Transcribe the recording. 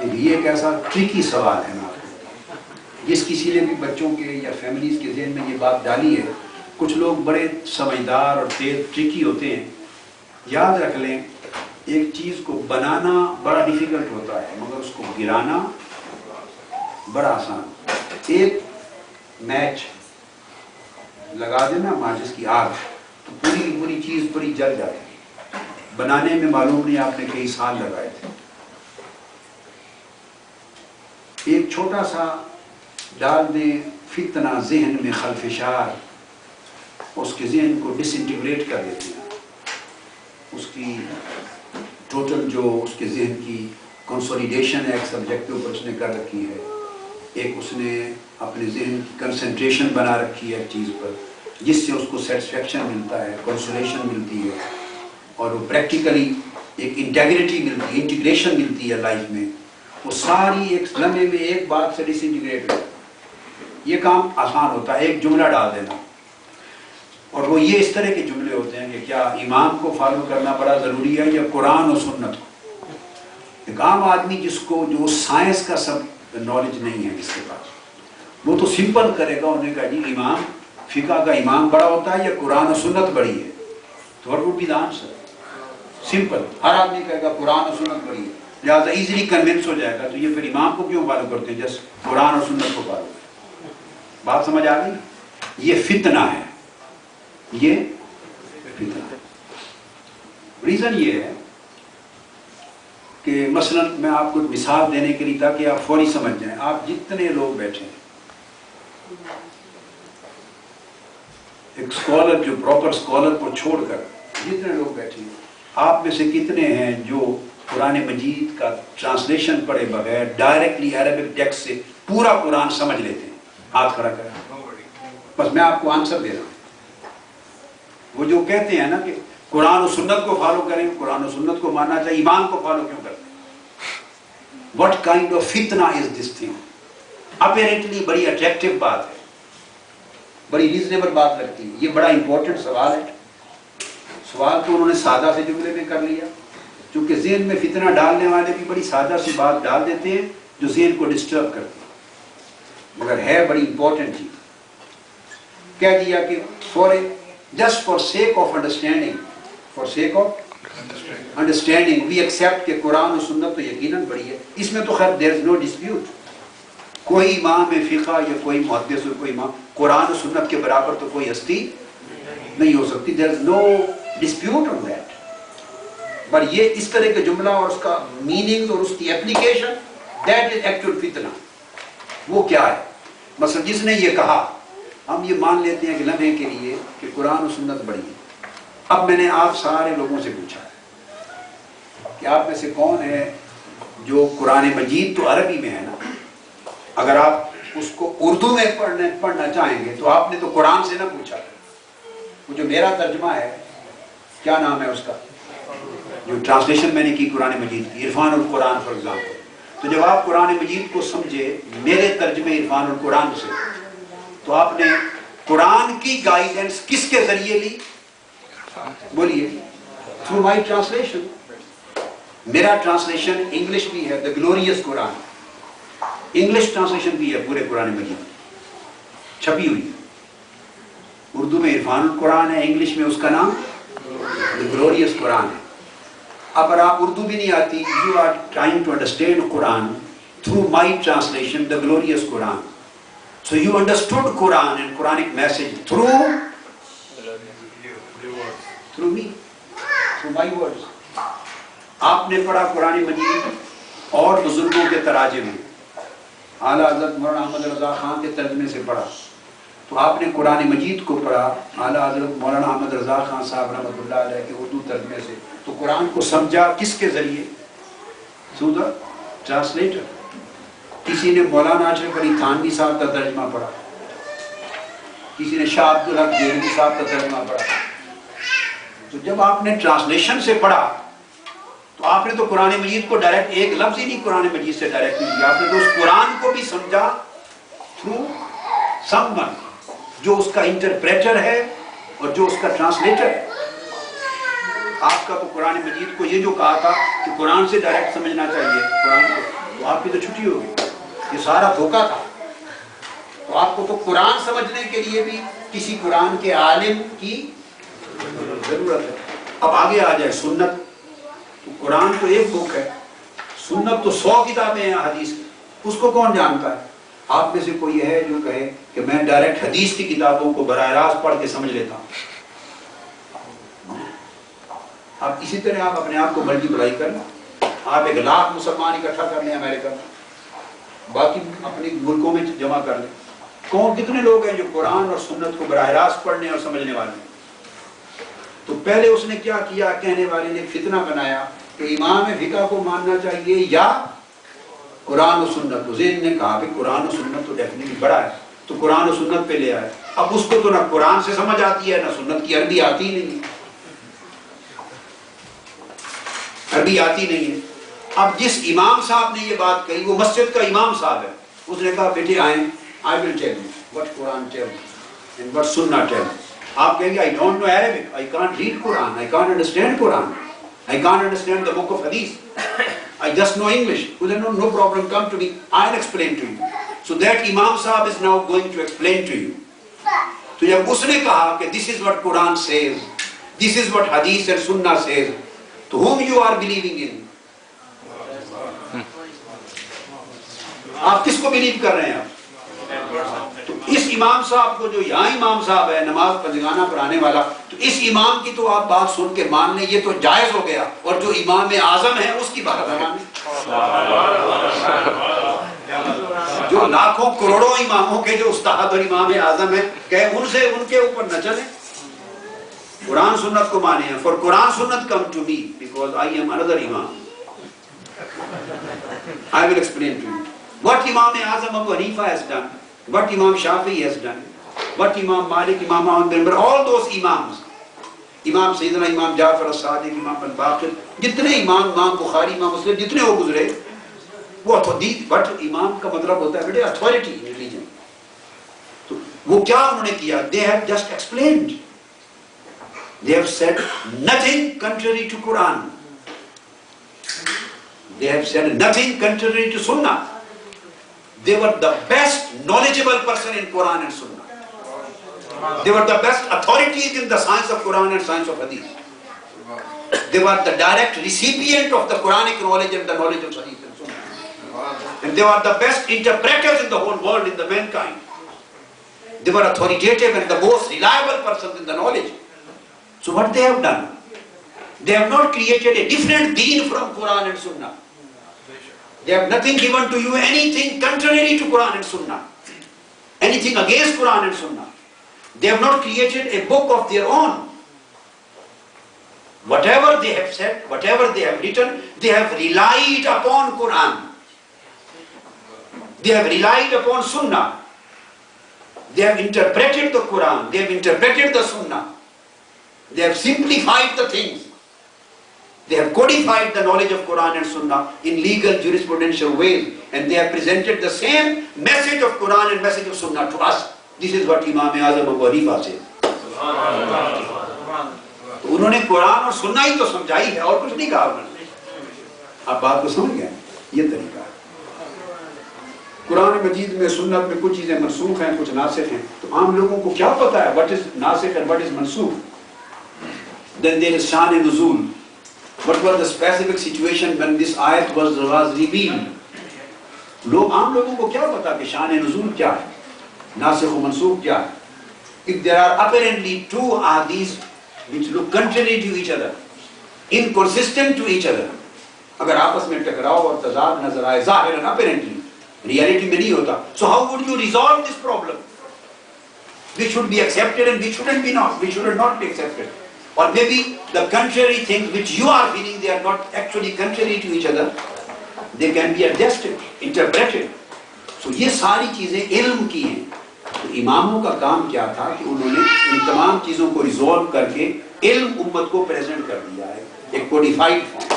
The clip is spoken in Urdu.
یہ ایک ایسا ٹرکی سوال ہے. جس کسی نے بھی بچوں کے یا فیملیز کے ذہن میں یہ بات ڈالی ہے، کچھ لوگ بڑے سمجھدار اور تیز ٹرکی ہوتے ہیں. یاد رکھ لیں ایک چیز کو بنانا بڑا ڈیفیکلٹ ہوتا ہے مگر اس کو گرانا بڑا آسان. ایک میچ لگا دینا ماچس کی آگ تو پوری کی پوری چیز بڑی جل جاتی ہے. بنانے میں معلوم نہیں آپ نے کئی سال لگائے تھے. ایک چھوٹا سا ڈال دیں فتنہ ذہن میں خلفشار، اس کے ذہن کو ڈس انٹیگریٹ کر دیتے ہیں. اس کی ٹوٹل جو اس کے ذہن کی کنسولیڈیشن ہے ایک سبجیکٹ کے اوپر اس نے کر رکھی ہے، ایک اس نے اپنے ذہن کی کنسنٹریشن بنا رکھی ہے ایک چیز پر جس سے اس کو سیٹسفیکشن ملتا ہے، کنسولیشن ملتی ہے، اور وہ پریکٹیکلی ایک انٹیگریٹی ملتی ہے، انٹیگریشن ملتی ہے لائف میں. وہ ساری ایک لمحے میں ایک بات سے ڈس انٹیگریٹ ہوتا ہے. یہ کام آسان ہوتا ہے ایک جملہ ڈال دینا. اور وہ یہ اس طرح کے جملے ہوتے ہیں کہ کیا امام کو فالو کرنا بڑا ضروری ہے یا قرآن و سنت کو. ایک عام آدمی جس کو جو سائنس کا سب نالج نہیں ہے جس کے پاس، وہ تو سمپل کرے گا. انہوں نے کہا جی امام فقہ کا امام بڑا ہوتا ہے یا قرآن و سنت بڑی ہے، تو what would be the answer؟ Simple. ہر آدمی کہے گا قرآن و سنت بڑی ہے، لہٰذا ایزیلی کنونس ہو جائے گا. تو یہ پھر امام کو کیوں فالو کرتے ہیں؟ جسٹ قرآن اور سنت کو فالو. بات سمجھ آ گئی؟ یہ فتنہ ہے، یہ فتنہ ہے. ریزن یہ ہے کہ مثلا میں آپ کو مثال دینے کے لیے تاکہ آپ فوری سمجھ جائیں. آپ جتنے لوگ بیٹھے ہیں، ایک اسکالر جو پراپر اسکالر کو چھوڑ کر جتنے لوگ بیٹھے ہیں، آپ میں سے کتنے ہیں جو قرآن مجید کا ٹرانسلیشن پڑھے بغیر ڈائریکٹلی عربک ٹیکسٹ سے پورا قرآن سمجھ لیتے ہیں؟ ہاتھ کھڑا کریں. بس میں آپ کو آنسر دے رہا ہوں. وہ جو کہتے ہیں نا کہ قرآن و سنت کو فالو کریں، قرآن و سنت کو ماننا چاہیے، ایمان کو فالو کیوں کرتے ہیں؟ What kind of fitna is this thing؟ Apparently بڑی اٹریکٹیو بات ہے، بڑی ریزنیبل بات لگتی ہے. یہ بڑا امپورٹنٹ سوال ہے. سوال تو انہوں نے سادہ سے جملے میں کر لیا، چونکہ ذہن میں فتنہ ڈالنے والے بھی بڑی سادہ سی بات ڈال دیتے ہیں جو ذہن کو ڈسٹرب کرتی ہے، مگر ہے بڑی امپورٹنٹ چیز. کہہ دیا کہ just for sake of understanding, for sake of understanding we accept کہ قرآن و سنت تو یقیناً بڑی ہے. اس میں تو خیر there is no dispute. کوئی امام فقہ یا کوئی محدث اور کوئی امام قرآن و سنت کے برابر تو کوئی ہستی نہیں ہو سکتی. there is no dispute on that. پر یہ اس طرح کا جملہ اور اس کا میننگ اور اس کی اپلیکیشن that is actual فتنہ. وہ کیا ہے؟ مثلا جس نے یہ کہا، ہم یہ مان لیتے ہیں کہ لمحے کے لیے کہ قرآن و سنت بڑی ہے. اب میں نے آپ سارے لوگوں سے پوچھا کہ آپ میں سے کون ہے جو قرآن مجید تو عربی میں ہے نا، اگر آپ اس کو اردو میں پڑھنا چاہیں گے تو آپ نے تو قرآن سے نہ پوچھا. وہ جو میرا ترجمہ ہے، کیا نام ہے اس کا، جو ٹرانسلیشن میں نے کی قرآن مجید کی، عرفان القرآن فار ایگزامپل. تو جب آپ قرآن مجید کو سمجھے میرے ترجمے عرفان القرآن سے، تو آپ نے قرآن کی گائیڈنس کس کے ذریعے لی؟ بولیے. Through my translation. میرا ٹرانسلیشن انگلش بھی ہے، دا گلوریس قرآن. انگلش ٹرانسلیشن بھی ہے پورے قرآن مجید، چھپی ہوئی ہے. اردو میں عرفان القرآن ہے، انگلش میں اس کا نام دا گلوریس قرآن ہے. اگر آپ اردو بھی نہیں آتی، you are trying to understand Quran through my translation the glorious Quran. So you understood Quran and Quranic message through me, through my words. آپ نے پڑھا قرآن مجید اور بزرگوں کے تراجم میں، اعلیٰ حضرت مولانا احمد رضا خان کے ترجمے سے پڑھا، تو آپ نے قرآن مجید کو پڑھا اعلیٰ حضرت مولانا احمد رضا خان صاحب رحمۃ اللہ علیہ کے اردو ترجمے سے. تو قرآن کو سمجھا کس کے ذریعے؟ through the translator. کسی نے مولانا اشرف علی تھانوی صاحب کا ترجمہ پڑھا، کسی نے شاہ عبدالحق دہلوی صاحب کا ترجمہ پڑھا. تو جب آپ نے ٹرانسلیشن سے پڑھا تو آپ نے تو قرآن مجید کو ڈائریکٹ ایک لفظ ہی نہیں قرآن مجید سے ڈائریکٹ نہیں دیا، آپ نے تو اس قرآن کو بھی سمجھا تھرو سم ون جو اس کا انٹرپریٹر ہے اور جو اس کا ٹرانسلیٹر ہے. آپ کا تو قرآن مجید کو یہ جو کہا تھا کہ قرآن سے ڈائریکٹ سمجھنا چاہیے قرآن کو، تو آپ کی تو چھٹی ہو گئی. یہ سارا دھوکہ تھا. تو آپ کو تو قرآن سمجھنے کے لیے بھی کسی قرآن کے عالم کی ضرورت ہے. اب آگے آ جائے سنت. تو قرآن تو ایک بک ہے, سنت تو 100 کتابیں ہیں حدیث کی. اس کو کون جانتا ہے؟ آپ میں سے کوئی ہے جو کہے کہ میں ڈائریکٹ حدیث کی کتابوں کو براہ راست پڑھ کے سمجھ لیتا ہوں؟ آپ اسی طرح آپ اپنے آپ کو ملٹی پلائی کر لیں. آپ 1,00,000 مسلمان اکٹھا کر لیں امریکہ میں, باقی اپنے ملکوں میں جمع کر لیں. کتنے لوگ ہیں جو قرآن اور سنت کو براہ راست پڑھنے اور سمجھنے والے ہیں؟ تو پہلے اس نے کیا کیا, کہنے والے نے فتنہ بنایا کہ امام فقہ کو ماننا چاہیے یا قرآن و سنت. تو زین نے کہا کہ قرآن و سنت تو ڈیفینیٹلی بڑا ہے, تو قرآن و سنت پہ لے آئے. اب اس کو تو نہ قرآن سے سمجھ آتی ہے, نہ سنت کی عربی آتی ہی نہیں ہے, عربی آتی نہیں ہے. اب جس امام صاحب نے یہ بات کہی وہ مسجد کا امام صاحب ہے. اس نے کہا بیٹے آئیں, I will tell you what Quran tells and what Sunnah tells. آپ کہیں گے I don't know Arabic, I can't read Quran, I can't understand Quran, I can't understand the book of Hadith, I just know English. No problem, come to me, I'll explain to you. So that Imam Sahib is now going to explain to you. تو جب اس نے کہا کہ this is what Quran says, this is what Hadith and Sunnah says, to whom you are believing in? آپ کس کو بلیو کر رہے ہیں آپ؟ تو اس امام صاحب کو, جو یہاں امام صاحب ہے نماز پنجگانہ پڑھانے والا, تو اس امام کی تو آپ بات سن کے مان لیں, یہ تو جائز ہو گیا. اور جو امام اعظم ہے اس کی بات مان لیں. جو لاکھوں کروڑوں اماموں کے جو استاد اور امام اعظم ہیں, کہ ان سے ان کے اوپر نہ چلیں, قرآن سنت کو مانے ہیں. For Quran Sunnat come to me because I am another imam. I will explain to you what Imam Azam Abu Hanifa has done, what Imam Shafi'i has done, what Imam Malik, Imam Ahmad bin Hanbal, all those imams, Imam Sayyidina Imam Jafar as-Sadiq, Imam al-Baqir, جتنے امام بخاری, امام مسلم, جتنے وہ گزرے, وہ بٹ امام کا مطلب ہوتا ہے بیٹے authority in religion. تو وہ کیا انہوں نے کیا؟ They have just explained. They have said nothing contrary to Quran. They have said nothing contrary to Sunnah. They were the best knowledgeable person in Quran and Sunnah. They were the best authorities in the science of Quran and science of Hadith. They were the direct recipient of the Quranic knowledge and the knowledge of Hadith and Sunnah. And they were the best interpreters in the whole world, in the mankind. They were authoritative and the most reliable persons in the knowledge. So what they have done? They have not created a different deen from Quran and Sunnah. They have nothing given to you, anything contrary to Quran and Sunnah, anything against Quran and Sunnah. They have not created a book of their own. Whatever they have said, whatever they have written, they have relied upon Quran. They have relied upon Sunnah. They have interpreted the Quran. They have interpreted the Sunnah. They have simplified the things. They have codified the knowledge of Quran and Sunnah in legal jurisprudential ways, and they have presented the same message of Quran and message of Sunnah to us. This is what Imam Azam Abu Hanifa said. تو انہوں نے قرآن اور سنہ ہی تو سمجھائی ہے, اور کچھ نہیں کہا انہوں نے. آپ بات کو سمجھ گئے؟ یہ طریقہ ہے. قرآن مجید میں, سنت میں کچھ چیزیں منسوخ ہیں, کچھ ناسخ ہیں. تو عام لوگوں کو کیا پتا ہے what is ناسخ and what is منسوخ? Then there is شان نزول. What was the specific situation when this ayat was revealed? عام لوگوں کو کیا پتا کہ شان نزول کیا ہے, ناسخ و منسوخ کیا ہے? If there are apparently two ahadith which look contrary to each other, inconsistent to each other, اگر آپس میں ٹکراؤ اور تضاد نظر آئے ظاہراً apparently, reality میں نہیں ہوتا, so how would you resolve this problem? Which should be accepted and which should not be accepted? Or maybe the contrary things which you are feeling, they are not actually contrary to each other. They can be adjusted, interpreted. So یہ ساری چیزیں علم کی ہیں. تو اماموں کا کام کیا تھا کہ انہوں نے ان تمام چیزوں کو ریزولو کر کے علم امت کو پریزنٹ کر دیا ہے, ایک کوڈیفائڈ فارم.